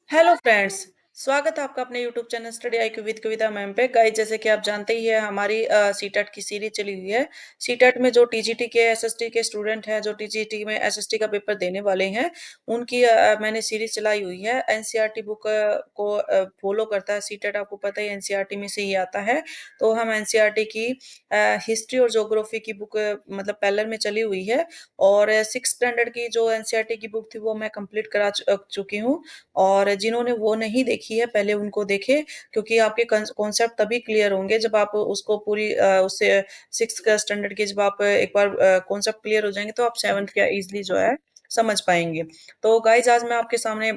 Hello friends. स्वागत है आपका अपने YouTube channel study IQ with Kavita ma'am पे। गाइस, जैसे कि आप जानते ही है हमारी सीटेट की सीरीज चली हुई है। सीटेट में जो टीजीटी के एसएसटी के स्टूडेंट हैं, जो टीजीटी में एसएसटी का पेपर देने वाले हैं, उनकी मैंने सीरीज चलाई हुई है। एनसीईआरटी बुक को फॉलो करता है सीटेट। आपको पता ही एनसीईआरटी में से ही आता है। तो हम एनसीईआरटी की हिस्ट्री और ज्योग्राफी की बुक मतलब पहले में चली हुई है। और सिक्स स्टैंडर्ड की जो एनसीईआरटी की बुक थी वो मैं कंप्लीट करा चुकी हूँ। और जिन्होंने वो नहीं देखी है पहले उनको देखें, क्योंकि आपके कॉन्सेप्ट तभी क्लियर होंगे जब आप उसको पूरी उससे सिक्स स्टैंडर्ड की जब आप एक बार कॉन्सेप्ट क्लियर हो जाएंगे तो आप सेवन्थ का इजिली जो है समझ पाएंगे। तो गाइज, आज मैं आपके सामने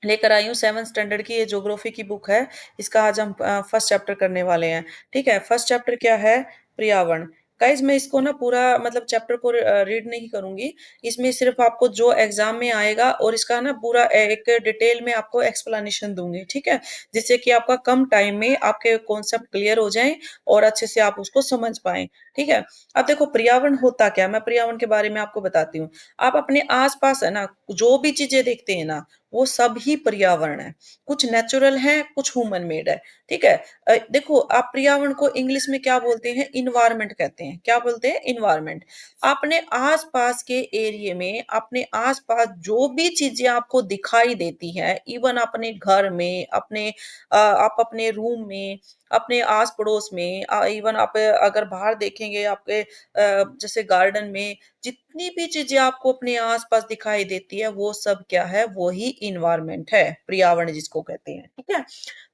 लेकर आई हूँ सेवन्थ स्टैंडर्ड की ये ज्योग्राफी की बुक है। इसका आज हम फर्स्ट चैप्टर करने वाले हैं। ठीक है, फर्स्ट चैप्टर क्या है? पर्यावरण। गाइज, मैं इसको ना पूरा मतलब चैप्टर को रीड नहीं करूंगी। इसमें सिर्फ आपको जो एग्जाम में आएगा और इसका ना पूरा एक डिटेल में आपको एक्सप्लेनेशन दूंगी। ठीक है, जिससे कि आपका कम टाइम में आपके कॉन्सेप्ट क्लियर हो जाएं और अच्छे से आप उसको समझ पाएं। ठीक है। अब देखो, पर्यावरण होता क्या, मैं पर्यावरण के बारे में आपको बताती हूँ। आप अपने आसपास है ना, जो भी चीजें देखते हैं ना, वो सब ही पर्यावरण है। कुछ नेचुरल है, कुछ ह्यूमन मेड है। ठीक है। देखो, आप पर्यावरण को इंग्लिश में क्या बोलते हैं? इन्वायरमेंट कहते हैं। क्या बोलते हैं? इन्वायरमेंट। अपने आसपास के एरिया में, अपने आसपास जो भी चीजें आपको दिखाई देती है, इवन अपने घर में, आप अपने रूम में, अपने आस पड़ोस में, इवन आप अगर बाहर देखेंगे आपके जैसे गार्डन में, जितनी भी चीजें आपको अपने आसपास दिखाई देती है वो सब क्या है? वो ही इन्वायरमेंट है, पर्यावरण जिसको कहते हैं। ठीक है।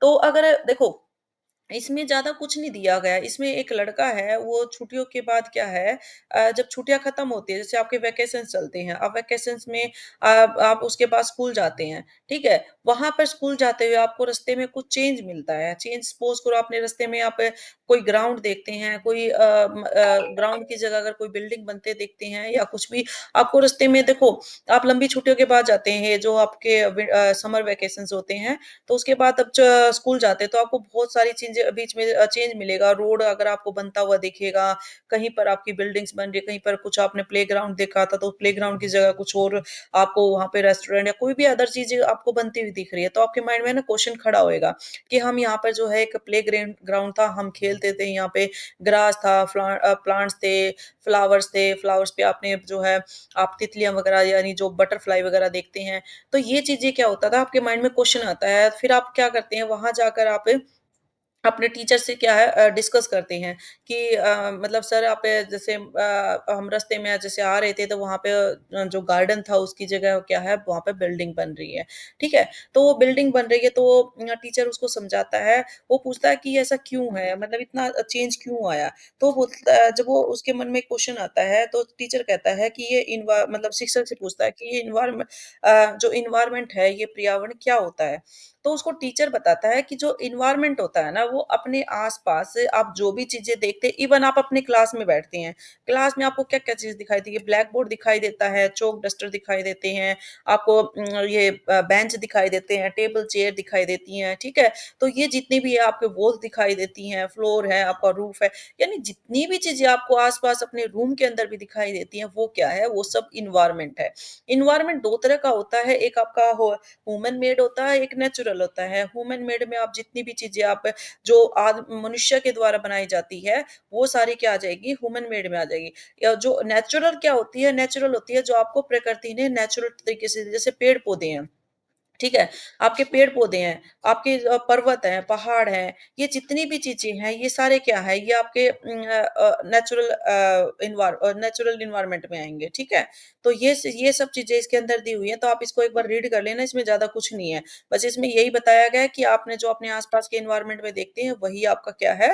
तो अगर देखो, इसमें ज्यादा कुछ नहीं दिया गया। इसमें एक लड़का है, वो छुट्टियों के बाद क्या है, जब छुट्टियां खत्म होती है, जैसे आपके वैकेशन चलते हैं, अब वैकेशन में आप उसके बाद स्कूल जाते हैं। ठीक है। वहां पर स्कूल जाते हुए आपको रास्ते में कुछ चेंज मिलता है। चेंज सपोज करो, अपने रास्ते में आप कोई ग्राउंड देखते हैं, कोई ग्राउंड की जगह अगर कोई बिल्डिंग बनते देखते हैं या कुछ भी आपको रास्ते में देखो। आप लंबी छुट्टियों के बाद जाते हैं, जो आपके समर वेकेशन होते हैं, तो उसके बाद अब स्कूल जाते हैं तो आपको बहुत सारी चीजें बीच में चेंज मिलेगा। रोड अगर आपको बनता हुआ दिखेगा, कहीं पर आपकी बिल्डिंग्स बन रही है, कहीं पर कुछ आपने प्लेग्राउंड देखा था तो प्लेग्राउंड की जगह कुछ और आपको वहां पे रेस्टोरेंट या कोई भी अदर चीजें आपको बनती हुई दिख रही है, तो आपके माइंड में ना क्वेश्चन खड़ा होएगा कि हम यहाँ पर जो है एक प्ले ग्राउंड था, हम खेलते थे यहाँ पे, ग्रास था, प्लांट्स थे, फ्लावर्स थे, फ्लावर्स पे आपने जो है आप तितलियां वगैरह यानी जो बटरफ्लाई वगैरह देखते हैं। तो ये चीजें क्या होता था, आपके माइंड में क्वेश्चन आता है, फिर आप क्या करते हैं, वहां जाकर आप अपने टीचर से क्या है डिस्कस करते हैं कि मतलब सर, आप जैसे हम रास्ते में जैसे आ रहे थे तो वहाँ पे जो गार्डन था उसकी जगह क्या है, वहाँ पे बिल्डिंग बन रही है। ठीक है। तो वो बिल्डिंग बन रही है तो टीचर उसको समझाता है। वो पूछता है कि ऐसा क्यों है, मतलब इतना चेंज क्यों आया। तो बोलता है, जब वो उसके मन में क्वेश्चन आता है तो टीचर कहता है कि ये मतलब शिक्षक से पूछता है कि ये इन्वायरमेंट, जो इन्वायरमेंट है, ये पर्यावरण क्या होता है। तो उसको टीचर बताता है कि जो इन्वायरमेंट होता है ना, वो अपने आसपास से आप जो भी चीजें देखते हैं, इवन आप अपने क्लास में बैठते हैं, क्लास में आपको क्या क्या चीज दिखाई देती है? ब्लैक बोर्ड दिखाई देता है, चौक डस्टर दिखाई देते हैं आपको, ये बेंच दिखाई देते हैं, टेबल चेयर दिखाई देती हैं। ठीक है। तो ये जितनी भी है आपके वॉल दिखाई देती हैं, फ्लोर है, आपका रूफ है, यानी जितनी भी चीजें आपको आसपास अपने रूम के अंदर भी दिखाई देती हैं, वो क्या है? वो सब इन्वायरमेंट है। इन्वायरमेंट दो तरह का होता है, एक आपका ह्यूमन मेड होता है, एक नेचुरल होता है। ह्यूमन मेड में आप जितनी भी चीजें आप जो मनुष्य के द्वारा बनाई जाती है, वो सारी क्या आ जाएगी? ह्यूमन मेड में आ जाएगी। या जो नेचुरल क्या होती है? नेचुरल होती है जो आपको प्रकृति ने नेचुरल तरीके से, जैसे पेड़ पौधे हैं। ठीक है। आपके पेड़ पौधे हैं, आपके पर्वत हैं, पहाड़ हैं, ये जितनी भी चीजें हैं, ये सारे क्या है? ये आपके नेचुरल इन्वायरमेंट में आएंगे। ठीक है। तो ये सब चीजें इसके अंदर दी हुई है, तो आप इसको एक बार रीड कर लेना, इसमें ज्यादा कुछ नहीं है। बस इसमें यही बताया गया है कि आपने जो अपने आसपास के इन्वायरमेंट में देखते हैं वही आपका क्या है,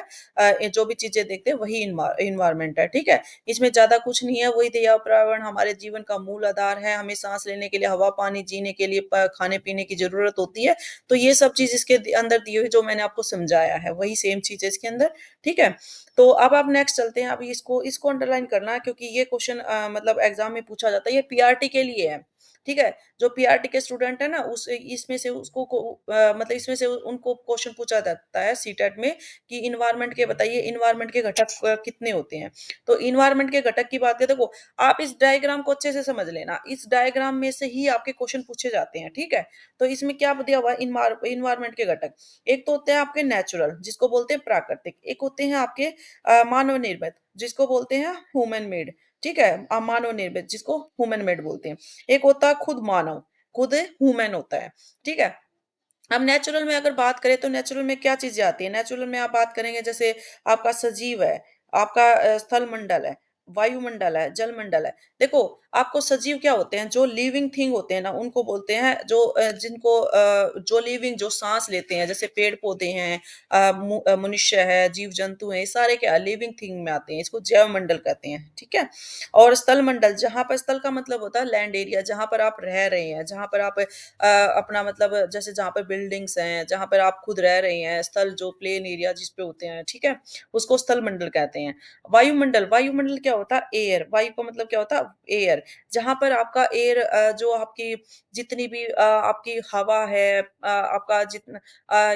ये जो भी चीजें देखते हैं वही इन्वायरमेंट है। ठीक है। इसमें ज्यादा कुछ नहीं है। वही दिया पर्यावरण हमारे जीवन का मूल आधार है। हमें सांस लेने के लिए हवा, पानी, जीने के लिए खाने पीने की जरूरत होती है। तो ये सब चीज इसके अंदर दी हुई जो मैंने आपको समझाया है, वही सेम चीज है इसके अंदर। ठीक है। तो अब आप नेक्स्ट चलते हैं। अब इसको इसको अंडरलाइन करना, क्योंकि ये क्वेश्चन मतलब एग्जाम में पूछा जाता है, ये पीआरटी के लिए है। ठीक है? जो पीआरटी के स्टूडेंट है ना उस इसमें से उसको मतलब इसमें से उनको क्वेश्चन पूछा जाता है सीटेट में कि एनवायरनमेंट के बताइए एनवायरनमेंट के घटक कितने होते हैं? तो एनवायरनमेंट के घटक की बात करें देखो आप इस डायग्राम को अच्छे से समझ लेना। इस डायग्राम में से ही आपके क्वेश्चन पूछे जाते हैं, ठीक है? तो इसमें क्या दिया हुआ है एनवायरनमेंट के घटक। एक तो होते हैं आपके नेचुरल जिसको बोलते हैं प्राकृतिक, एक होते हैं आपके मानव निर्मित जिसको बोलते हैं ह्यूमन मेड, ठीक है? मानव निर्मित जिसको ह्यूमन मेड बोलते हैं। एक होता है खुद मानव, खुद ह्यूमन होता है, ठीक है? अब नेचुरल में अगर बात करें तो नेचुरल में क्या चीज़ें आती हैं? नेचुरल में आप बात करेंगे जैसे आपका सजीव है, आपका स्थल मंडल है, वायुमंडल है, जलमंडल है। देखो, आपको सजीव क्या होते हैं? जो लिविंग थिंग होते हैं ना, उनको बोलते हैं जो जिनको जो लिविंग जो साँस लेते हैं, जैसे पेड़-पौधे हैं, मनुष्य है, जीव-जंतु हैं, ये सारे क्या लिविंग थिंग में आते हैं। इसको जैवमंडल कहते हैं, ठीक है? और स्थल मंडल, जहाँ पर स्थल का मतलब होता है लैंड एरिया, जहाँ पर आप रह रहे हैं, जहाँ पर आप अपना मतलब जैसे जहाँ पे बिल्डिंग्स हैं, जहाँ पर आप खुद रह रहे हैं, स्थल जो प्लेन एरिया जिस पे होते हैं, ठीक है? उसको स्थल मंडल कहते हैं। वायुमंडल, वायुमंडल क्या होता है? एयर, वायु का मतलब क्या होता है? एयर, जहाँ पर आपका एयर जो आपकी जितनी भी आपकी हवा है आपका जितना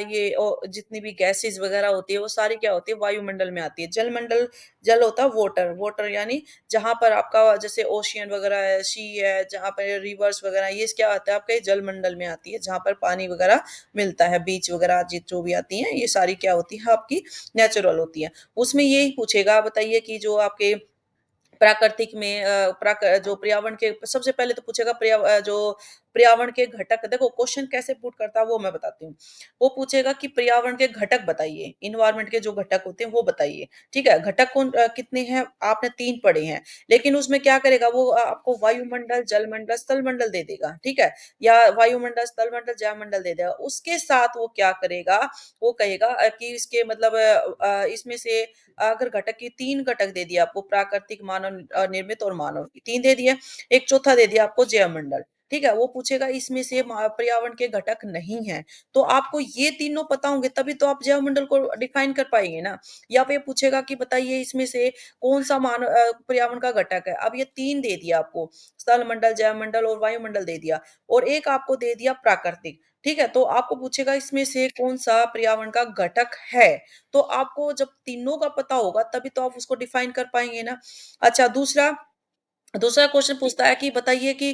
ये जितनी भी गैसेज़ वगैरह होती है, वो सारी क्या होती है? वायुमंडल में आती है। जलमंडल, जल होता है वाटर, वाटर यानी जहाँ पर आपका जैसे ओशियन वगैरह है, सी है, जहाँ पे रिवर्स वगैरह ये क्या आता है आपके जलमंडल में आती है, जहाँ पर पानी वगैरह मिलता है, बीच वगैरह जो भी आती हैं, ये सारी क्या होती है आपकी नेचुरल होती है। उसमें यही पूछेगा बताइए कि जो आपके प्राकृतिक में जो पर्यावरण के सबसे पहले तो पूछेगा जो पर्यावरण के घटक देखो क्वेश्चन कैसे पुट करता है वो मैं बताती हूँ। वो पूछेगा कि पर्यावरण के घटक बताइए, एनवायरनमेंट के जो घटक होते हैं वो बताइए, ठीक है? घटक कितने हैं? आपने 3 पढ़े हैं, लेकिन उसमें क्या करेगा वो आपको वायुमंडल, जलमंडल, स्थलमंडल दे देगा, ठीक है? या वायुमंडल, स्थलमंडल, जयमंडल दे देगा। उसके साथ वो क्या करेगा, वो कहेगा कि इसके मतलब इसमें से अगर घटक की 3 घटक दे दिए आपको प्राकृतिक, मानव निर्मित और मानव 3 दे दिए, एक चौथा दे दिया आपको जैवमंडल, ठीक है? वो पूछेगा इसमें से पर्यावरण के घटक नहीं हैं, तो आपको ये तीनों पता होंगे तभी तो आप जैवमंडल को डिफाइन कर पाएँगे ना। या फिर पूछेगा कि बताइए इसमें से कौन-सा पर्यावरण का घटक है? अब ये 3 दे दिया आपको, स्थलमंडल, जैवमंडल और वायुमंडल दे दिया और एक आपको दे दिया प्राकृतिक, ठीक है? तो आपको पूछेगा इसमें से कौन-सा पर्यावरण का घटक है? तो आपको जब तीनों का पता होगा तभी तो आप उसको डिफाइन कर पाएँगे ना। अच्छा दूसरा दूसरा क्वेश्चन पूछता है कि बताइए कि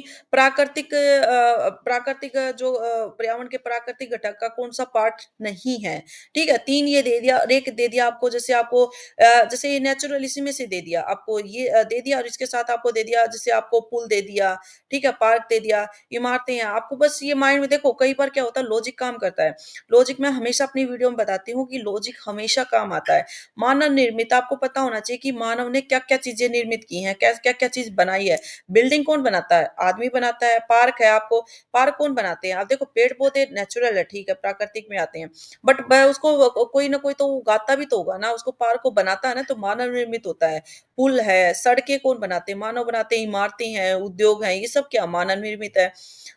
जो पर्यावरण के प्राकृतिक घटक का कौन-सा पार्ट नहीं है, ठीक है? 3 ये दे दिया और 1 दे दिया आपको जैसे आपको जैसे ये नेचुरल इसी में से दे दिया, आपको ये दे दिया और इसके साथ आपको दे दिया जैसे आपको पुल दे दिया, ठीक है? पार्क दे दिया, इमारतें हैं, आपको बस ये माइंड में देखो कई बार क्या होता है लॉजिक काम करता है। लॉजिक मैं हमेशा अपनी वीडियो में बताती हूँ कि लॉजिक हमेशा काम आता है। मानव निर्मित आपको पता होना चाहिए कि मानव ने क्या-क्या चीज़ें निर्मित की हैं, क्या-क्या चीज़ बनाई है। बिल्डिंग कौन बनाता है? आदमी बनाता है, पार्क है आपको पार्क कौन बनाते हैं? आप देखो पेड़-पौधे नेचुरल है, ठीक है, प्राकृतिक में आते हैं। बट ब उसको कोई ना कोई तो उगाता भी तो होगा ना, उसको पार्क को बनाता है ना, तो मानव निर्मित होता है। पुल है, सड़कें कौन बनाते हैं? मानव बनाते हैं, इमारतें हैं, उद्योग हैं, ये सब क्या मानव निर्मित है।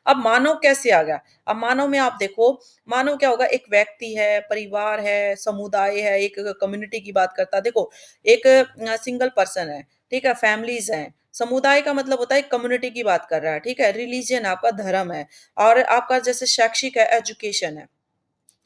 अब मानव कैसे आ गया? अब मानव में आप देखो मानव क्या होगा एक व्यक्ति है, परिवार है, समुदाय है, एक कम्युनिटी की बात करता है। देखो एक सिंगल पर्सन है, ठीक है? फैमिलीज़ हैं। समुदाय का मतलब होता है कम्युनिटी की बात कर रहा है, ठीक है? रिलिजन आपका धर्म है और आपका जैसे शैक्षिक है, एजुकेशन है।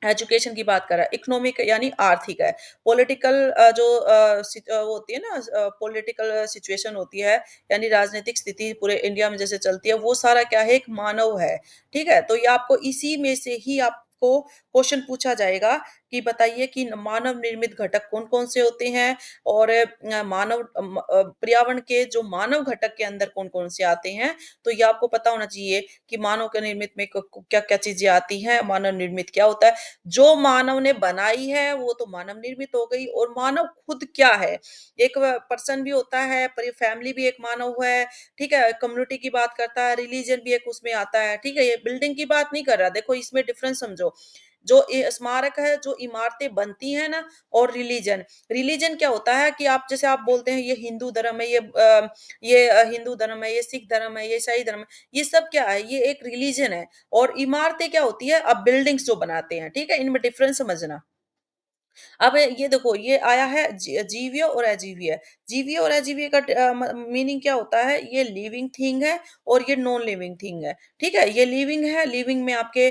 एजुकेशन की बात कर रहा है, इकोनॉमिक यानी आर्थिक है। पॉलिटिकल वो होती है ना पॉलिटिकल सिचुएशन होती है, यानी राजनीतिक स्थिति पूरे इंडिया में जैसे चलती है, वो सारा क्या है, एक मानव है, ठीक है? तो ये आपको इसी में से ही आपको क्वेश्चन पूछा जाएगा कि बताइए कि मानव निर्मित घटक कौन-कौन से होते हैं और पर्यावरण के जो मानव घटक के अंदर कौन-कौन से आते हैं, तो ये आपको पता होना चाहिए कि मानव के निर्मित में क क्या-क्या चीज़ें आती हैं, मानव निर्मित क्या होता है। जो मानव ने बनाई है वो तो मानव निर्मित हो गई और मानव खुद क्या है? एक पर्सन भी होता है, पर फैमिली भी एक मानव है, ठीक है? कम्युनिटी की बात करता है, रिलीजन भी एक उसमें आता है, ठीक है? ये बिल्डिंग की बात नहीं कर रहा, देखो इसमें डिफरेंस समझो। जो स्मारक है, जो इमारतें बनती हैं ना और रिलीजन, रिलीजन क्या होता है कि आप जैसे आप बोलते हैं ये हिंदू धर्म है, ये हिंदू धर्म है, ये सिख धर्म है, ये ईसाई धर्म है, ये सब क्या है? ये एक रिलीजन है। और इमारतें क्या होती है? अब बिल्डिंग्स जो बनाते हैं, ठीक है? इनमें डिफरेंस समझना। अब ये देखो ये आया है जीवीय और अजीवीय। जीवीए और अजीवीए का मीनिंग क्या होता है, ये लिविंग थिंग है और ये नॉन लिविंग थिंग है, ठीक है? ये लिविंग है, लिविंग में आपके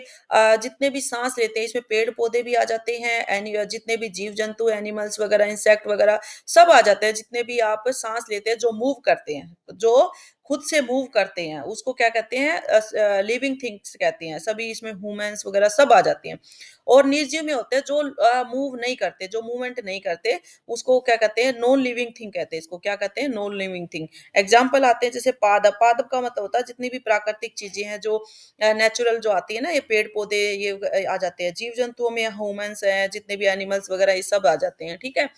जितने भी सांस लेते हैं इसमें पेड़ पौधे भी आ जाते हैं, जितने भी जीव जंतु एनिमल्स वगैरह इंसेक्ट वगैरह सब आ जाते हैं, जितने भी आप सांस लेते हैं जो मूव करते हैं, जो खुद से मूव करते हैं उसको क्या कहते हैं, लिविंग थिंग्स कहते हैं, सभी इसमें ह्यूमंस वगैरह सब आ जाते हैं। और निर्जीव में होते हैं जो मूव नहीं करते, जो मूवमेंट नहीं करते, उसको क्या कहते हैं, नॉन लिविंग थिंग कहते हैं, इसको क्या कहते हैं, नॉन लिविंग थिंग। एग्जाम्पल आते हैं जैसे पादप, पादप का मतलब होता है जितनी भी प्राकृतिक चीजें हैं जो नेचुरल जो आती है ना, ये पेड़ पौधे ये आ जाते हैं, जीव जंतुओं में ह्यूमंस हैं, जितने भी एनिमल्स वगैरह ये सब आ जाते हैं, ठीक है।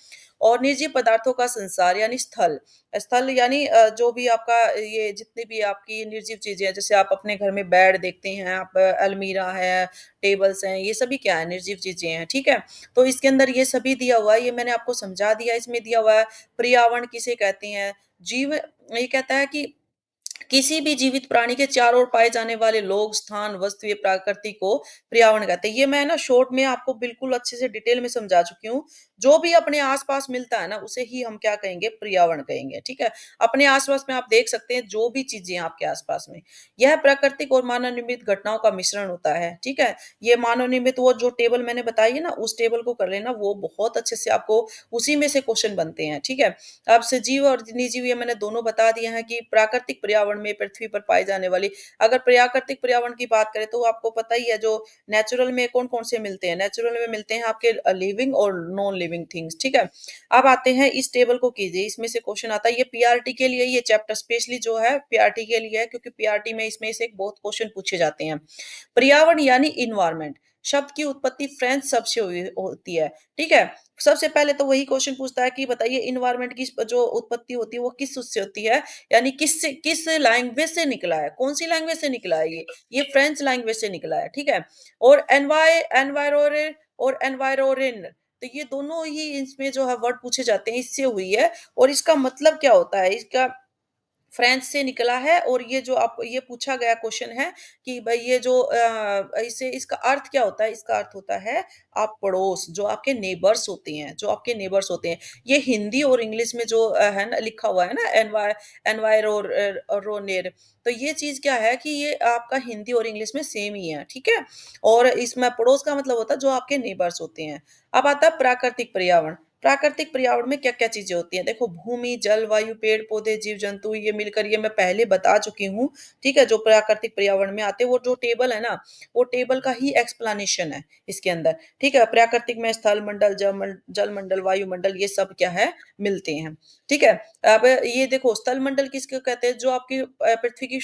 और निर्जीव पदार्थों का संसार यानी स्थल, स्थल यानी जो भी आपका ये जितनी भी आपकी निर्जीव चीजें हैं, जैसे आप अपने घर में बेड देखते हैं, आप अलमीरा है, टेबल्स हैं, ये सभी क्या है, निर्जीव चीजें हैं, ठीक है। तो इसके अंदर ये सभी दिया हुआ है, ये मैंने आपको समझा दिया, इसमें दिया हुआ है पर्यावरण किसे कहते हैं, जीव, ये कहता है कि किसी भी जीवित प्राणी के चारों ओर पाए जाने वाले लोग, स्थान, वस्तु, प्रकृति को पर्यावरण कहते हैं। ये मैं ना शॉर्ट में आपको बिल्कुल अच्छे से डिटेल में समझा चुकी हूँ। जो भी अपने आस-पास मिलता है ना, उसे ही हम क्या कहेंगे, पर्यावरण कहेंगे, ठीक है? अपने आस-पास में आप देख सकते हैं जो भी चीज़ें हैं आपके आस-पास में, यह प्राकृतिक और मानव निर्मित घटनाओं का मिश्रण होता है, ठीक है? ये मानव निर्मित वो जो टेबल मैंने बताई है ना, उस टेबल को कर लेना, वो बहुत अच्छे से आपको उसी में से क्वेश्चन बनते हैं, ठीक है? अब सजीव और निर्जीव ये मैंने दोनों बता दिए हैं कि प्राकृतिक पर्यावरण में पृथ्वी पर पाई जाने वाली, अगर प्राकृतिक पर्यावरण की बात करें तो आपको पता ही है जो नेचुरल में कौन-कौन से मिलते हैं, नेचुरल में मिलते हैं आपके लिविंग और नॉन लिविंग थिंग्स, ठीक है? अब आते हैं इस टेबल को कीजिए, इसमें से क्वेश्चन आता है, ये पीआरटी के लिए ये चैप्टर स्पेशली जो है पीआरटी के लिए है क्योंकि पीआरटी में इसमें से बहुत क्वेश्चन पूछे जाते हैं। पर्यावरण यानी इन्वायरमेंट, शब्द की उत्पत्ति फ्रेंच शब्द से हुई होती है, ठीक है? सबसे पहले तो वही क्वेश्चन पूछता है कि बताइए इन्वायरमेंट की जो उत्पत्ति होती है वो किस उससे होती है? यानी किस लैंग्वेज से निकला है? कौन-सी लैंग्वेज से निकला है ये? ये फ्रेंच लैंग्वेज से निकला है, ठीक है? और एनवायरोरे और एनवायरोरिन, तो ये दोनों ही इसमें जो है वर्ड पूछे जाते हैं, इससे हुई है और इसका मतलब क्या होता है? इसका फ्रेंच से निकला है और ये जो आप ये पूछा गया क्वेश्चन है कि भाई ये जो इसे इसका अर्थ क्या होता है? इसका अर्थ होता है आप पड़ोस, जो आपके नेबर्स होते हैं, जो आपके नेबर्स होते हैं। ये हिंदी और इंग्लिश में जो है ना लिखा हुआ है ना एनवायरोर रोनेर, तो ये चीज़ क्या है कि ये आपका हिंदी और इंग्लिश में सेम ही है, ठीक है? और इसमें पड़ोस का मतलब होता है जो आपके नेबर्स होते हैं। अब आता है प्राकृतिक पर्यावरण। प्राकृतिक पर्यावरण में क्या-क्या चीज़ें होती हैं? देखो भूमि, जल, वायु, पेड़-पौधे, जीव-जंतु ये मिलकर ये मैं पहले बता चुकी हूँ, ठीक है? जो प्राकृतिक पर्यावरण में आते हैं वो जो टेबल है ना, वो टेबल का ही एक्सप्लेनेशन है इसके अंदर, ठीक है? प्राकृतिक में स्थल मंडल, जल मंडल, वायुमंडल ये सब क्या है, मिलते हैं, ठीक है? अब ये देखो स्थल मंडल किसको कहते हैं? जो आपकी पृथ्वी की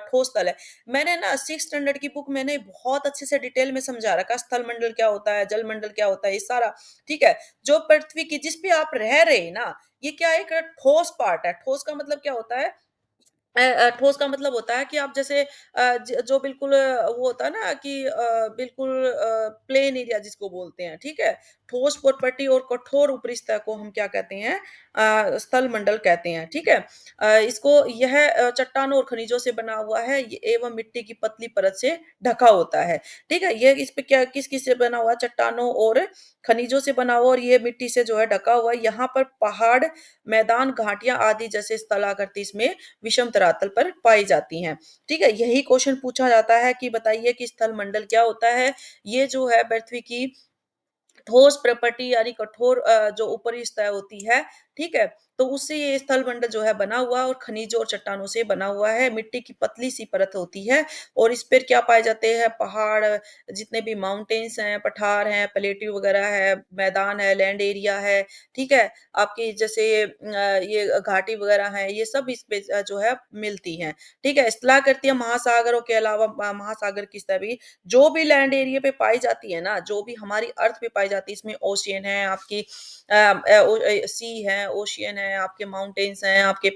ठोस तल है। मैंने ना 6th स्टैंडर्ड की बुक मैंने बहुत अच्छे से डिटेल में समझा रखा है, स्थल मंडल क्या होता है, जल मंडल क्या होता है, ये सारा, ठीक है? जो पृथ्वी की जिस पे आप रह रहे हैं ना, ये क्या है एक ठोस पार्ट है। ठोस का मतलब क्या होता है? ठोस का मतलब होता है कि आप जैसे जो बिल्कुल वो होता है ना कि बिल्कुल प्लेन एरिया जिसको बोलते हैं, ठीक है? ठोस प्रॉपर्टी और कठोर ऊपरी सतह को हम क्या कहते हैं? स्थल मंडल कहते हैं, ठीक है? इसको यह चट्टानों और खनिजों से बना हुआ है ये एवं मिट्टी की पतली परत से ढका होता है, ठीक है? ये इस पे क्या किस-किस से बना हुआ है? चट्टानों और खनिजों से बना हुआ और ये मिट्टी से जो है ढका हुआ है। यहाँ पर पहाड़, मैदान, घाटियाँ आदि जैसे स्थलाकृति इसमें विषम धरातल पर पाई जाती हैं। ठीक है? यही क्वेश्चन पूछा जाता है कि बताइए कि स्थल मंडल क्या होता है? ये जो है पृथ्वी की ठोस प्रॉपर्टी यानी कठोर जो ऊपरी सतह होती है, ठीक है? तो उससे ये स्थल मंडल जो है बना हुआ है और खनिजों और चट्टानों से बना हुआ है। मिट्टी की पतली-सी परत होती है और इस पर क्या पाए जाते हैं? पहाड़, जितने भी माउंटेन्स हैं, पठार हैं, प्लेट्यू वगैरह है, मैदान है, लैंड एरिया है, ठीक है? आपकी जैसे ये घाटी वगैरह हैं, ये सब इस पे जो है मिलती हैं, ठीक है? स्थलाकृतियाँ महासागरों के अलावा महासागर की सतह भी जो भी लैंड एरिया पे पाई जाती है ना, जो भी हमारी अर्थ पे पाई जाती है, इसमें ओशियन है, आपकी सी है, ओशियन है, आपके माउंटेन्स हैं, आपके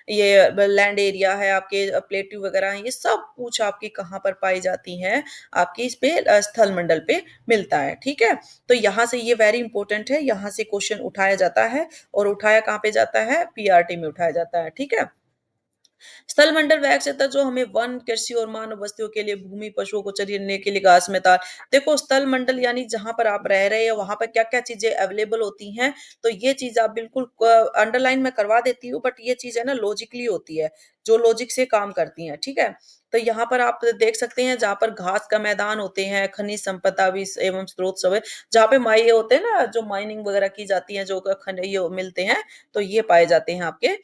ये लैंड एरिया है, आपके प्लेट्यू वगैरह हैं, ये सब कुछ आपकी कहाँ पर पाई जाती हैं? आपकी इस पे स्थल मंडल पे मिलता है, ठीक है? तो यहाँ से ये वेरी इंपॉर्टेंट है, यहाँ से क्वेश्चन उठाया जाता है और उठाया कहाँ पे जाता है? पीआरटी में उठाया जाता है, ठीक है? स्थलमंडल वह क्षेत्र जो हमें वन, कृषि और मानव बस्तियों के लिए भूमि, पशुओं को चरने के लिए घास, मैदान। देखो स्थलमंडल यानी जहाँ पर आप रह रहे हो वहाँ पर क्या-क्या चीज़ें अवेलेबल होती हैं, तो ये चीज़ आप बिल्कुल अंडरलाइन मैं करवा देती हूँ, बट ये चीज़ है ना लॉजिकली होती है, जो लॉजिक से काम करती हैं, ठीक है? तो यहाँ पर आप देख सकते हैं जहाँ पर घास का मैदान होते हैं, खनिज संपदा भी एवं स्रोत सब है, जहाँ पे ये होते हैं ना जो माइनिंग वगैरह की जाती है, जो ये मिलते हैं, तो ये पाए जाते हैं आपके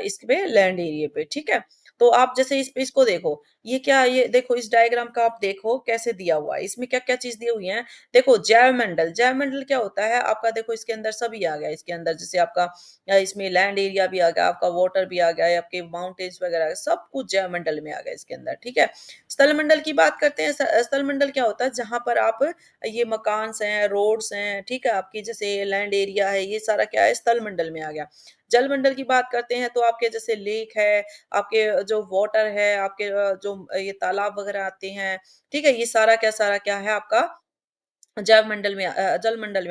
इस पे लैंड एरिया पे, ठीक है? तो आप जैसे इसको देखो, ये देखो इस डायग्राम का आप देखो कैसे दिया हुआ है, इसमें क्या-क्या चीज़ दी हुई है। देखो जैवमंडल क्या होता है आपका देखो इसके अंदर सभी आ गया इसके अंदर जैसे आपका इसमें लैंड एरिया भी आ गया, आपका वाटर भी आ गया, आपके माउंटेन्स वगैरह सब कुछ जैवमंडल में आ गया इसके अंदर, ठीक है। स्थलमंडल की बात करते हैं स्थलमंडल क्या होता है जहाँ पर आप ये मकान्स हैं, रोड्स हैं, ठीक है, आपकी जैसे लैंड एरिया है, ये सारा क्या है स्थलमंडल में आ गया। जलमंडल की बात करते हैं तो आपके जैसे लेक है, आपके जो वाटर है, आपके जो ये तालाब वगैरह आते हैं, ठीक है? ये सारा क्या है आपका जलमंडल में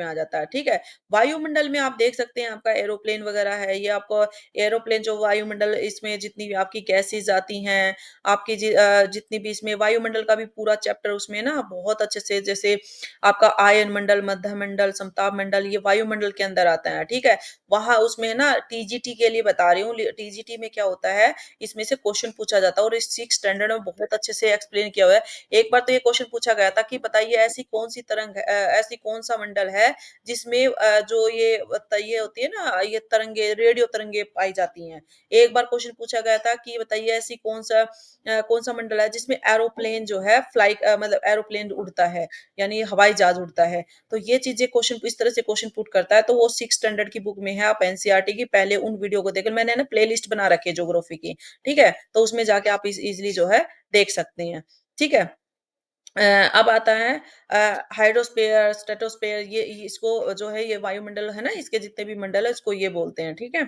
आ जाता है, ठीक है? वायुमंडल में आप देख सकते हैं आपका एरोप्लेन वगैरह है, ये आपको एरोप्लेन जो वायुमंडल इसमें जितनी भी आपकी गैसेज़ आती हैं, आपकी जितनी भी इसमें वायुमंडल का भी पूरा चैप्टर उसमें ना बहुत अच्छे से जैसे आपका आयन मंडल, मध्य मंडल, समताप मंडल ये वायुमंडल के अंदर आता है, ठीक है? वहाँ उसमें ना टीजीटी के लिए बता रही हूँ, टीजीटी में क्या होता है, इसमें से क्वेश्चन पूछा जाता है और इस 6th स्टैंडर्ड में बहुत अच्छे से एक्सप्लेन किया हुआ है। एक बार तो ये क्वेश्चन पूछा गया था कि बताइए ऐसी कौन-सा मंडल है जिसमें जो ये होती है ना ये तरंगे रेडियो तरंगे पाई जाती हैं। एक बार क्वेश्चन पूछा गया था कि बताइए ऐसी कौन-सा मंडल है जिसमें एरोप्लेन जो है मतलब एरोप्लेन उड़ता है, यानी हवाई जहाज उड़ता है। तो ये चीज़ें क्वेश्चन इस तरह से क्वेश्चन पुट करता है, तो वो 6th स्टैंडर्ड की बुक में है, आप एनसीईआरटी की पहले उन वीडियो को देखें। मैंने ना प्लेलिस्ट बना रखी है ज्योग्राफी की, ठीक है? तो उसमें जाके आप ईज़िली जो है देख सकते हैं, ठीक है? अ, अब आता है हाइड्रोस्फीयर, स्ट्रेटोस्फीयर ये इसको जो है ये वायुमंडल है ना, इसके जितने भी मंडल है इसको ये बोलते हैं, ठीक है?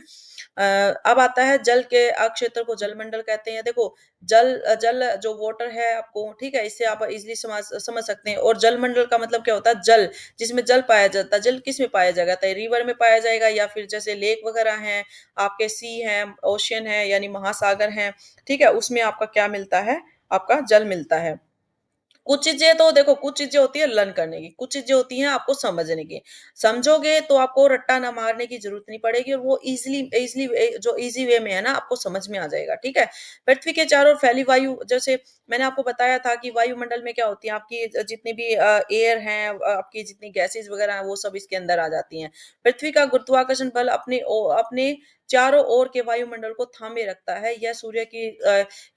अब आता है जल के क्षेत्र को जलमंडल कहते हैं। देखो जल जो वाटर है आपको ठीक है? इससे आप इज़िली समझ सकते हैं और जलमंडल का मतलब क्या होता है? जल, जिसमें जल पाया जाता है। जल किसमें पाया जाता है? रिवर में पाया जाएगा या फिर जैसे लेक वगैरह हैं, आपके सी हैं, ओशियन है यानी महासागर हैं, ठीक है? उसमें आपका क्या मिलता है? आपका जल मिलता है। कुछ चीज़ें तो देखो, कुछ चीज़ें होती है लर्न करने की, कुछ चीज़ें होती हैं आपको समझने की। समझोगे तो आपको रट्टा ना मारने की ज़रूरत नहीं पड़ेगी और वो जो ईज़ी वे में है ना आपको समझ में आ जाएगा, ठीक है? पृथ्वी के चारों ओर फैली वायु जैसे मैंने आपको बताया था कि वायुमंडल में क्या होती है आपकी जितनी भी एयर हैं आपकी जितनी गैसेज़ वग़ैरह हैं वो सब इसके अंदर आ जाती हैं। पृथ्वी का गुरुत्वाकर्षण बल अपने चारों ओर के वायुमंडल को थामे रखता है। यह सूर्य की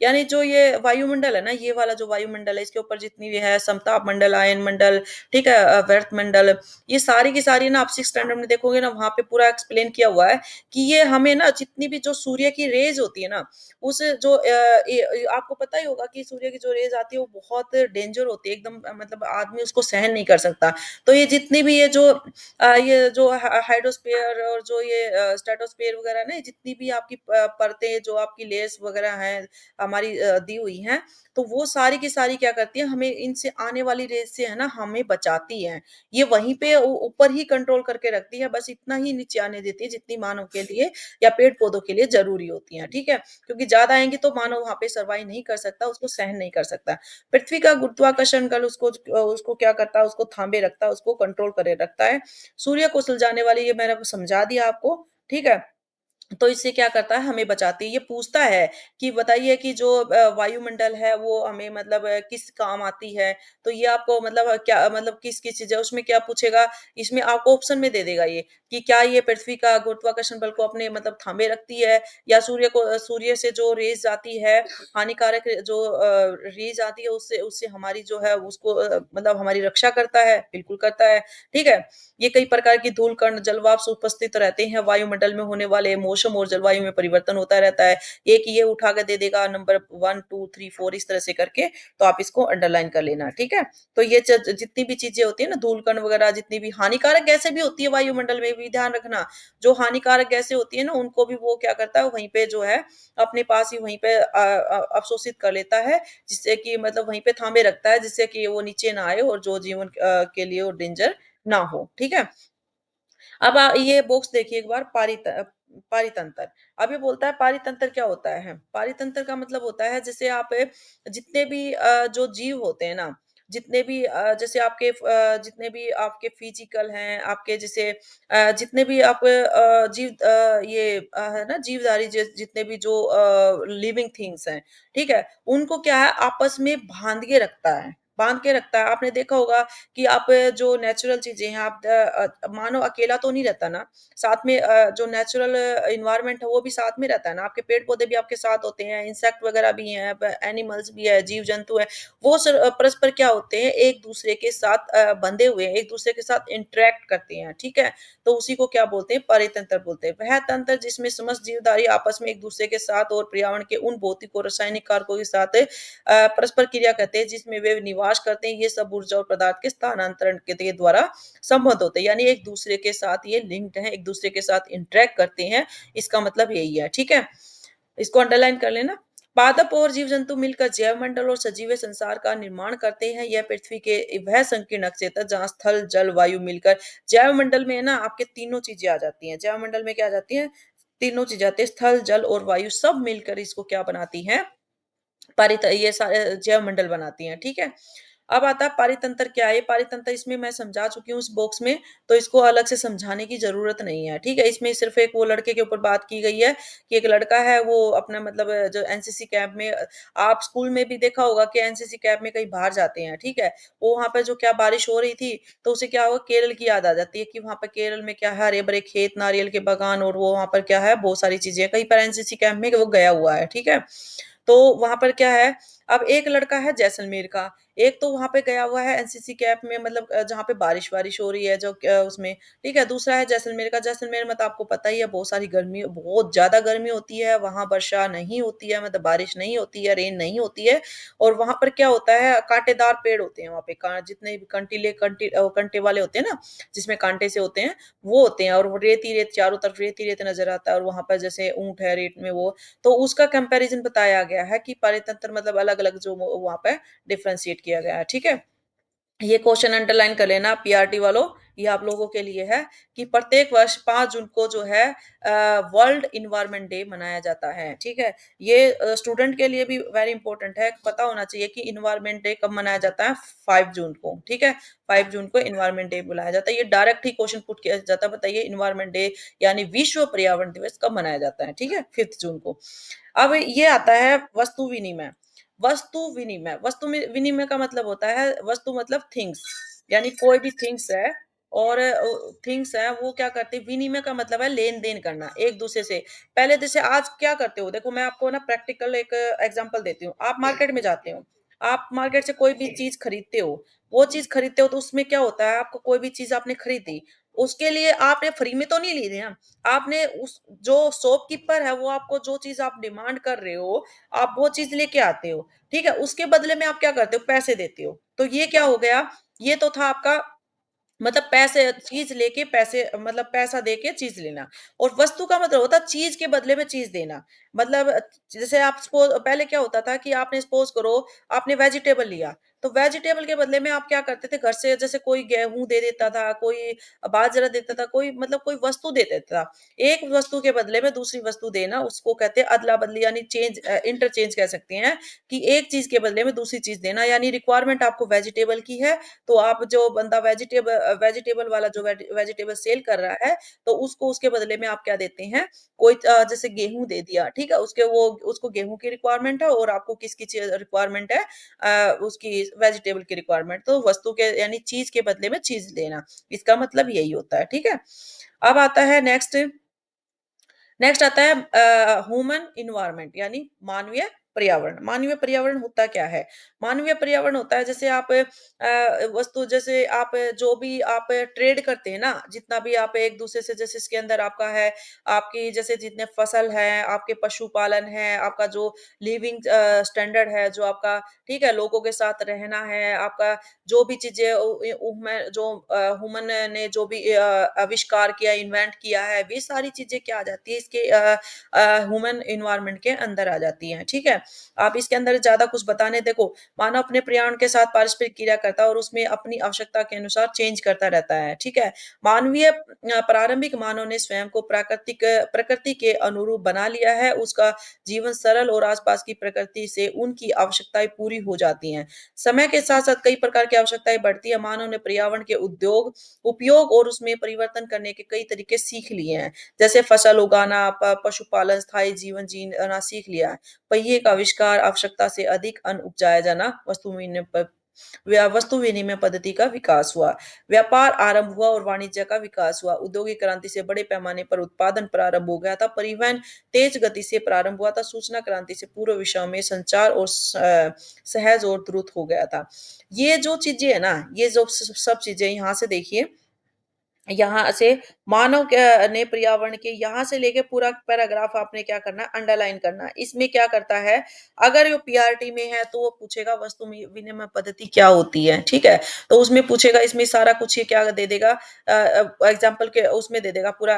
यानी जो ये वायुमंडल है ना, ये वाला जो वायुमंडल है, इसके ऊपर जितनी भी है समताप मंडल, आयन मंडल, ठीक है? व्यर्थ मंडल, ये सारी की सारी ना आप 6th स्टैंडर्ड में देखोगे ना, वहाँ पे पूरा एक्सप्लेन किया हुआ है कि ये हमें ना जितनी भी जो सूर्य की रेज़ होती है ना, उस जो आपको पता ही होगा कि सूर्य की जो रेज़ आती है, वो बहुत डेंजर होती है, एकदम मतलब आदमी उसको सहन नहीं कर सकता। तो ये जितनी भी ये जो हाइड्रोस्फीयर और जो ये स्ट्रेटोस्फीयर वगैरह ना, ये जितनी भी आपकी परतें जो आपकी लेयर्स वगैरह हैं, हमारी दी हुई हैं, तो वो सारी की सारी क्या करती हैं, हमें इनसे आने वाली रेज़ से है ना, हमें बचाती हैं। ये वहीं पे ऊपर ही कंट्रोल करके रखती है, बस इतना ही नीचे आने देती है, जितनी मानव के लिए या पेड़-पौधों के लिए ज़रूरी होती हैं, ठीक है? क्योंकि ज़्यादा आएँगी तो मानव वहाँ पे सर्वाइव नहीं कर सकता, उसको सहन नहीं कर सकता। पृथ्वी का गुरुत्वाकर्षण बल उसको क्या करता है, उसको थामे रखता है, उसको कंट्रोल करे रखता है। सूर्य को सुलझाने वाली ये मैंने समझा दिया आपको, ठीक है? तो इससे क्या करता है हमें बचाती है। ये पूछता है कि बताइए कि जो वायुमंडल है वो हमें मतलब किस काम आती है? तो ये आपको मतलब क्या मतलब किस-किस चीज़ है उसमें क्या पूछेगा? इसमें आपको ऑप्शन में दे देगा ये कि क्या ये पृथ्वी का गुरुत्वाकर्षण बल को अपने मतलब थामे रखती है या सूर्य से जो रेज़ आती है हानिकारक रेज़ आती है उससे उससे हमारी जो है उसको मतलब हमारी रक्षा करता है? बिल्कुल करता है। ठीक है? ये कई प्रकार की धूल कण जलवाष्प से उपस्थित रहते हैं वायुमंडल में होने वाले मौसम और जलवायु में परिवर्तन होता रहता है। एक ये उठा के दे देगा नंबर 1, 2, 3, 4 इस तरह से करके तो आप इसको अंडरलाइन कर लेना, ठीक है? तो ये जितनी भी चीज़ें होती हैं ना धूल कण वगैरह जितनी भी हानिकारक गैसें भी होती है वायुमंडल में भी ध्यान रखना। जो हानिकारक गैसें होती है ना उनको भी वो क्या करता है वहीं पे जो है अपने पास ही वहीं पे अवशोषित कर लेता है जिससे कि मतलब वहीं पे थामे रखता है जिससे कि वो नीचे ना आए और जो जीवन के लिए वो डेंजर ना हो, ठीक है? अब ये बॉक्स देखिए एक बार पारितंत्र। अब ये बोलता है पारितंत्र क्या होता है? पारितंत्र का मतलब होता है जैसे आप जितने भी जो जीव होते हैं ना, जितने भी जैसे जितने भी आपके फिजिकल हैं, आपके जैसे जितने भी आप है ना जीवधारी जितने भी जो लिविंग थिंग्स हैं, ठीक है? उनको क्या है आपस में बाँध के रखता है। आपने देखा होगा कि आप जो नेचुरल चीज़ें हैं मानव अकेला तो नहीं रहता ना, साथ में जो नेचुरल एनवायरनमेंट है वो भी साथ में रहता है ना, आपके पेड़-पौधे भी आपके साथ होते हैं, इंसेक्ट वगैरह भी हैं, ब एनिमल्स भी है, जीव-जंतु हैं, वो परस्पर क्या होते हैं, एक-दूसरे के साथ बंधे हुए हैं, एक-दूसरे के साथ इंटरैक्ट करते हैं, ठीक है? तो उसी को क्या बोलते हैं, परितंत्र बोलते हैं। वह तंत्र जिसमें समस्त जीवधारी आपस में एक-दूसरे के साथ और पर्यावरण के उन भौतिक और रासायनिक कारकों के साथ परस्पर क्रिया करते हैं, जिसमें वे निवास करते हैं, ये सब ऊर्जा और पदार्थ के स्थानांतरण के द्वारा संबंध होते हैं, यानी एक-दूसरे के साथ ये लिंक्ड हैं, एक-दूसरे के साथ इंटरैक्ट करते हैं, इसका मतलब यही है, ठीक है? इसको अंडरलाइन कर लेना। पादप और जीव-जंतु मिलकर जैवमंडल और सजीव संसार का निर्माण करते हैं। यह पृथ्वी के वह संकीर्ण क्षेत्र जहाँ स्थल, जल, वायु मिलकर जैवमंडल में ना आपके तीनों चीज़ें आ जाती हैं। जैवमंडल में क्या आ जाती हैं? तीनों चीज़ें आती हैं, स्थल, जल और वायु सब मिलकर इसको क्या बनाती हैं? ये सारे जैवमंडल बनाती हैं, ठीक है? अब आता है पारितंत्र क्या है? पारितंत्र इसमें मैं समझा चुकी हूँ इस बॉक्स में, तो इसको अलग से समझाने की ज़रूरत नहीं है, ठीक है? इसमें सिर्फ़ एक वो लड़के के ऊपर बात की गई है कि एक लड़का है वो अपना मतलब जो एनसीसी कैंप में आप स्कूल में भी देखा होगा कि एनसीसी कैंप में कहीं बाहर जाते हैं, ठीक है? वो वहाँ पे जो क्या बारिश हो रही थी, तो उसे क्या हुआ केरल की याद आ जाती है कि वहाँ पे केरल में क्या है हरे-भरे खेत, नारियल के बागान और वो वहाँ पर क्या है बहुत सारी चीज़ें हैं। कहीं पर एनसीसी कैंप में वो गया हुआ है, ठीक है? तो वहाँ पर क्या है, अब एक लड़का है जैसलमेर का, एक तो वहाँ पे गया हुआ है एनसीसी कैंप में मतलब जहाँ पे बारिश-वारिश हो रही है उसमें, ठीक है? दूसरा है जैसलमेर का, जैसलमेर में तो आपको पता ही है बहुत ज़्यादा गर्मी होती है, वहाँ वर्षा नहीं होती है मतलब बारिश नहीं होती है, रेन नहीं होती है और वहाँ पर क्या होता है कांटेदार पेड़ होते हैं वहाँ पे जितने भी कंटे वाले होते हैं ना, जिसमें कांटे से होते हैं, वो होते हैं और वो रेत ही रेत चारों तरफ रेत ही रेत नज़र आता है और वहाँ पर जैसे ऊँट है रेत में वो तो उसका कंपैरिज़न बताया गया है कि पारितंत्र मतलब अलग-अलग जो वो वहाँ पे डिफरेंशिएट किया गया है, ठीक है? ये क्वेश्चन अंडरलाइन कर लेना पीआरटी वालों, ये आप लोगों के लिए है कि प्रत्येक वर्ष 5 जून को जो है वर्ल्ड एनवायरनमेंट डे मनाया जाता है, ठीक है? ये स्टूडेंट के लिए भी वेरी इंपॉर्टेंट है, पता होना चाहिए कि एनवायरनमेंट डे कब मनाया जाता है 5 जून को, ठीक है? 5 जून को एनवायरनमेंट डे बुलाया जाता है, ये डायरेक्ट ही क्वेश्चन पुट किया जाता है, बताइए एनवायरनमेंट डे यानी विश्व पर्यावरण दिवस कब मनाया जाता है, ठीक है? 5th जून को। अब ये आता है वस्तु विनिमय। विनिमय का मतलब होता है वस्तु मतलब थिंग्स यानी कोई भी थिंग्स है और थिंग्स है वो क्या करते हैं विनिमय का मतलब है लेन-देन करना एक-दूसरे से। पहले जैसे आज क्या करते हो देखो मैं आपको ना प्रैक्टिकल एक एग्जांपल देती हूँ। आप मार्केट में जाते हो, आप मार्केट से कोई भी चीज़ खरीदते हो, वो चीज़ खरीदते हो तो उसमें क्या होता है आपको कोई भी चीज़ आपने खरीदी, उसके लिए आपने फ्री में तो नहीं ली ना, आपने उस जो शॉपकीपर है वो आपको जो चीज़ आप डिमांड कर रहे हो, आप वो चीज़ लेके आते हो, ठीक है? उसके बदले में आप क्या करते हो? पैसे देते हो। तो ये क्या हो गया? ये तो था आपका मतलब पैसे चीज़ लेके पैसे मतलब पैसा देके चीज़ लेना और वस्तु का मतलब होता है चीज़ के बदले में चीज़ देना। मतलब जैसे आप सपोज़ पहले क्या होता था कि आपने सपोज़ करो आपने वेजिटेबल लिया, तो वेजिटेबल के बदले में आप क्या करते थे घर से जैसे कोई गेहूँ दे देता था, कोई बाजरा देता था, कोई मतलब कोई वस्तु दे देता था। एक वस्तु के बदले में दूसरी वस्तु देना उसको कहते हैं अदला-बदली यानी इंटरचेंज कह सकते हैं कि एक चीज़ के बदले में दूसरी चीज़ देना यानी रिक्वायरमेंट आपको वेजिटेबल की है तो आप जो बंदा वेजिटेबल वाला जो वेजिटेबल सेल कर रहा है, तो उसको उसके बदले में आप क्या देते हैं, कोई जैसे गेहूँ दे दिया, ठीक है? उसको गेहूँ की रिक्वायरमेंट है और आपको किसकी रिक्वायरमेंट है उसकी वेजिटेबल की रिक्वायरमेंट। तो वस्तु के यानी चीज़ के बदले में चीज़ लेना, इसका मतलब यही होता है, ठीक है? अब आता है नेक्स्ट आता है ह्यूमन एनवायरनमेंट यानी मानवीय पर्यावरण। मानवीय पर्यावरण होता क्या है? मानवीय पर्यावरण होता है जैसे आप वस्तु जैसे आप जो भी आप ट्रेड करते हैं ना, जितना भी आप एक-दूसरे से जैसे इसके अंदर आपका है, आपकी जैसे जितने फसल हैं, आपके पशुपालन है, आपका जो लिविंग स्टैंडर्ड है, जो आपका ठीक है, लोगों के साथ रहना है, आपका जो भी चीज़ें ह्यूमन ने जो भी आविष्कार किया, इन्वेंट किया है, वे सारी चीज़ें क्या आ जाती है इसके ह्यूमन एनवायरनमेंट के अंदर आ जाती हैं, ठीक है? आप इसके अंदर ज़्यादा कुछ बताने देखो, मानव अपने पर्यावरण के साथ पारस्परिक क्रिया करता है और उसमें अपनी आवश्यकता के अनुसार चेंज करता रहता है, ठीक है? मानवीय प्रारंभिक मानव ने स्वयं को प्रकृति के अनुरूप बना लिया है, उसका जीवन सरल और आसपास की प्रकृति से उनकी आवश्यकताएँ पूरी हो जाती हैं। समय के साथ-साथ कई प्रकार की आवश्यकताएँ बढ़ती हैं, मानव ने पर्यावरण के उपयोग और उसमें परिवर्तन करने के कई तरीके सीख लिए हैं। जैसे फसल उगाना, पशुपालन, स्थायी जीवन जीना सीख लिया है। पहिए का आविष्कार, आवश्यकता से अधिक अन्न उपजाया जाना, वस्तु विनिमय पद्धति का विकास हुआ। व्यापार आरंभ हुआ और वाणिज्य का विकास हुआ। औद्योगिक क्रांति से बड़े पैमाने पर उत्पादन प्रारंभ हो गया था। परिवहन तेज गति से प्रारंभ हुआ था। सूचना क्रांति से पूरे विश्व में संचार और सहज और द्रुत हो गया था। ये जो चीज़ें है ना, ये जो सब चीज़ें यहाँ से देखिए, यहाँ से मानव ने पर्यावरण के यहाँ से लेके पूरा पैराग्राफ आपने क्या करना है, अंडरलाइन करना है। इसमें क्या करता है, अगर वो पीआरटी में है तो वो पूछेगा वस्तु विनिमय पद्धति क्या होती है, ठीक है? तो उसमें पूछेगा, इसमें सारा कुछ ये क्या दे देगा, एग्जाम्पल के उसमें दे देगा पूरा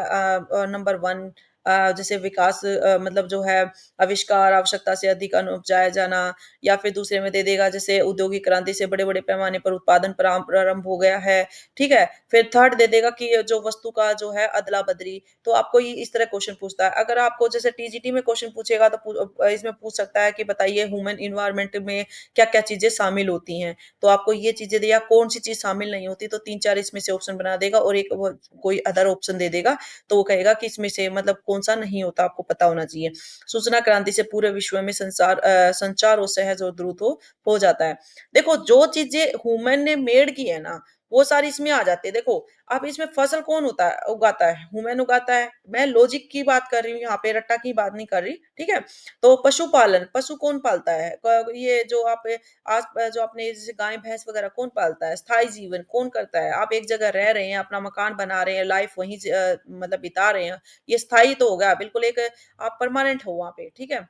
नंबर वन, जैसे विकास, मतलब जो है आविष्कार, आवश्यकता से अधिक अन्न उपजाया जाना, या फिर दूसरे में दे देगा जैसे औद्योगिक क्रांति से बड़े बड़े पैमाने पर उत्पादन प्रारंभ हो गया है, ठीक है? फिर थर्ड दे देगा कि जो वस्तु का जो है अदला-बदली, तो आपको ये इस तरह क्वेश्चन पूछता है। अगर आपको जैसे टीजीटी में क्वेश्चन पूछेगा तो इसमें पूछ सकता है कि बताइए ह्यूमन एनवायरनमेंट में क्या-क्या चीज़ें शामिल होती हैं? तो आपको ये चीज़ें दिया, कौन-सी चीज़ शामिल नहीं होती, तो 3-4 इसमें से ऑप्शन बना देगा और एक वो कोई अदर ऑप्शन दे देगा, तो वो कहेगा कि इसमें से मतलब कौन-सा नहीं होता, आपको पता होना चाहिए। सूचना क्रांति से पूरे विश्व में संचार और सहज और द्रुत हो जाता है। देखो, जो चीज़ें ह्यूमन ने मेड की है ना, वो सारी इसमें आ जाती है। देखो, अब इसमें फसल कौन होता है, उगाता है? ह्यूमन उगाता है। मैं लॉजिक की बात कर रही हूँ यहाँ पे, रट्टा की बात नहीं कर रही, ठीक है? तो पशुपालन, पशु कौन पालता है? ये जो आप जो आपने जैसे गाय, भैंस वगैरह कौन पालता है? स्थायी जीवन कौन करता है? आप एक जगह रह रहे हैं, अपना मकान बना रहे हैं, लाइफ वहीं से मतलब बिता रहे हैं। ये स्थायी तो हो गया, बिल्कुल एक आप परमानेंट हो वहाँ पे, ठीक है?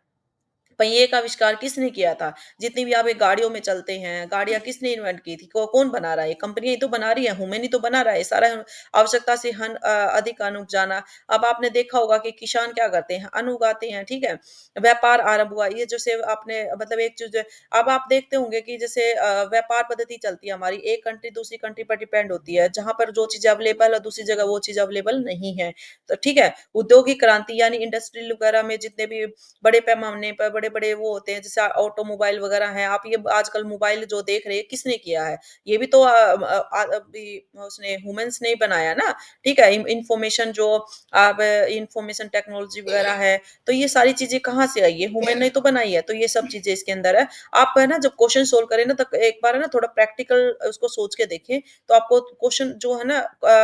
पहिए का आविष्कार किसने किया था? जितनी भी आप ये गाड़ियों में चलते हैं, गाड़ियाँ किसने इन्वेंट की थी? कौन बना रहा है? ये कंपनियाँ ही तो बना रही है, ह्यूमन ही तो बना रहा है। सारा आवश्यकता से अधिक अन्न उपजाना। अब आपने देखा होगा कि किसान क्या करते हैं? अन्न उगाते हैं, ठीक है? व्यापार आरंभ हुआ, ये जैसे आपने मतलब एक चीज़, अब आप देखते होंगे कि जैसे व्यापार पद्धति चलती है हमारी, एक कंट्री दूसरी कंट्री पर डिपेंड होती है। जहाँ पर जो चीज़ अवेलेबल है, दूसरी जगह वो चीज़ अवेलेबल नहीं है। तो ठीक है? औद्योगिक क्रांति यानी इंडस्ट्रियल वगैरह में जितने भी बड़े पैमाने पर बड़े-बड़े वो होते हैं, जैसे ऑटोमोबाइल वगैरह हैं, आप ये आजकल मोबाइल जो देख रहे हैं, किसने किया है? ये भी तो अभी उसने ह्यूमन्स ने ही बनाया ना, ठीक है? इन्फॉर्मेशन जो अब इन्फॉर्मेशन टेक्नोलॉजी वगैरह है, तो ये सारी चीज़ें कहाँ से आई है? ह्यूमन ने ही तो बनाई है, तो ये सब चीज़ें इसके अंदर है। आप है ना जब क्वेश्चन सोल्व करें ना, तो एक बार है ना थोड़ा प्रैक्टिकल उसको सोच के देखें, तो आपको क्वेश्चन जो है ना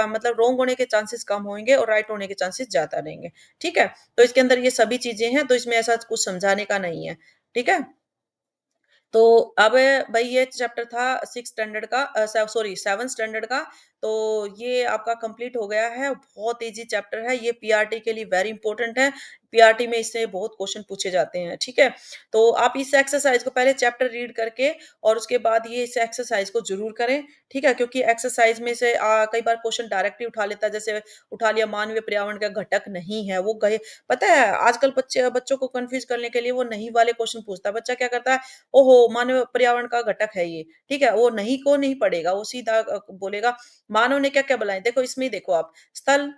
मतलब रॉन्ग होने के चांसेस कम होंगे और राइट होने के चांसेस ज़्यादा रहेंगे, ठीक है? तो इसके अंदर ये सभी चीज़ें हैं, तो इसमें ऐसा कुछ समझाने का नहीं है, ठीक है? तो अब भई ये चैप्टर था 6 स्टैंडर्ड का, सॉरी 7 स्टैंडर्ड का, तो ये आपका कंप्लीट हो गया है। बहुत ईज़ी चैप्टर है, ये पीआरटी के लिए वेरी इंपोर्टेंट है। पीआरटी में इससे बहुत क्वेश्चन पूछे जाते हैं, ठीक है? तो आप इस एक्सरसाइज़ को पहले चैप्टर रीड करके और उसके बाद ये इस एक्सरसाइज़ को ज़रूर करें, ठीक है? क्योंकि एक्सरसाइज़ में से कई बार क्वेश्चन डायरेक्टली उठा लेता है, जैसे उठा लिया मानवीय पर्यावरण का घटक नहीं है, वो गए पता है आजकल बच्चों को कन्फ्यूज़ करने के लिए वो नहीं वाले क्वेश्चन पूछता है। बच्चा क्या करता है, ओहो! मानव पर्यावरण का घटक है ये, ठीक है? वो नहीं को नहीं पढ़ेगा, वो सीधा बोलेगा मानव ने क्या-क्या बनाए? देखो इसमें ही देखो आप, स्थल,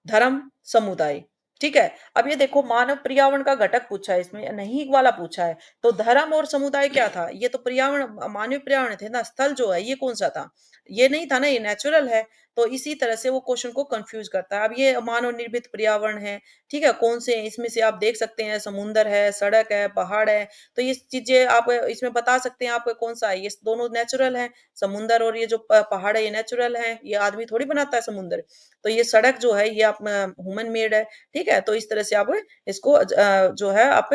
धर्म, समुदाय, ठीक है? अब ये देखो मानव पर्यावरण का घटक पूछा है इसमें, नहीं वाला पूछा है, तो धर्म और समुदाय क्या था? ये तो पर्यावरण मानवीय पर्यावरण थे ना, स्थल जो है ये कौन-सा था? ये नहीं था ना, ये नेचुरल है, तो इसी तरह से वो क्वेश्चन को कन्फ्यूज़ करता है। अब ये मानव निर्मित पर्यावरण है, ठीक है? कौन से हैं? इसमें से आप देख सकते हैं समुंदर है, सड़क है, पहाड़ है, तो ये चीज़ें आप इसमें बता सकते हैं आप कौन-सा है, ये दोनों नेचुरल हैं, समुंदर और ये जो पहाड़ है ये नेचुरल है, ये आदमी थोड़ी बनाता है समुंदर। तो ये सड़क जो है ये आप ह्यूमन मेड है, ठीक है? तो इस तरह से आप इसको जो है आप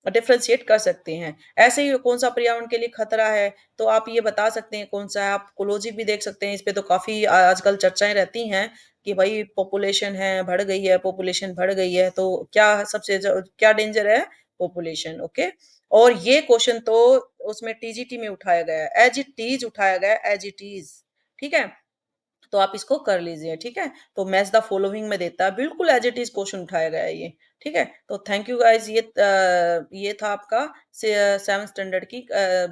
डिफरेंशिएट कर सकते हैं। ऐसे ही कौन-सा पर्यावरण के लिए खतरा है, तो आप ये बता सकते हैं कौन-सा है, आप इकोलॉजी भी देख सकते हैं, इस पे तो काफ़ी आजकल चर्चाएँ रहती हैं कि भई पॉपुलेशन है, बढ़ गई है, पॉपुलेशन बढ़ गई है, तो क्या सबसे क्या डेंजर है? Population, okay? और ये क्वेश्चन तो उसमें टीजीटी में उठाया गया है, एज़ इट इज़ उठाया गया है, एज़ इट इज़, ठीक है? तो आप इसको कर लीजिए, ठीक है? तो मैच द फॉलोइंग में देता है, बिल्कुल एज़ इट इज़ क्वेश्चन उठाया गया है ये, ठीक है? तो थैंक यू गाइज़ ये था आपका 7th स्टैंडर्ड की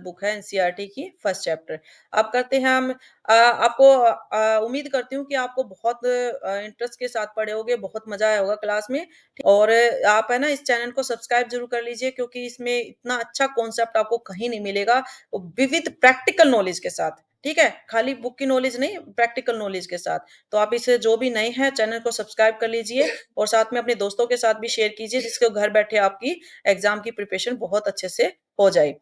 बुक है एनसीईआरटी की फर्स्ट चैप्टर। अब करते हैं हम आपको उम्मीद करती हूँ कि आपको बहुत इंटरेस्ट के साथ पढ़े होगे, बहुत मज़ा आया होगा क्लास में और आप है ना इस चैनल को सब्सक्राइब ज़रूर कर लीजिए क्योंकि इसमें इतना अच्छा कॉन्सेप्ट आपको कहीं नहीं मिलेगा, विविध प्रैक्टिकल नॉलेज के साथ। ठीक है? खाली बुक की नॉलेज नहीं, प्रैक्टिकल नॉलेज के साथ। तो आप इसे जो भी नए हैं चैनल को सब्सक्राइब कर लीजिए और साथ में अपने दोस्तों के साथ भी शेयर कीजिए जिसको घर बैठे आपकी एग्ज़ाम की प्रिपरेशन बहुत अच्छे से हो जाए।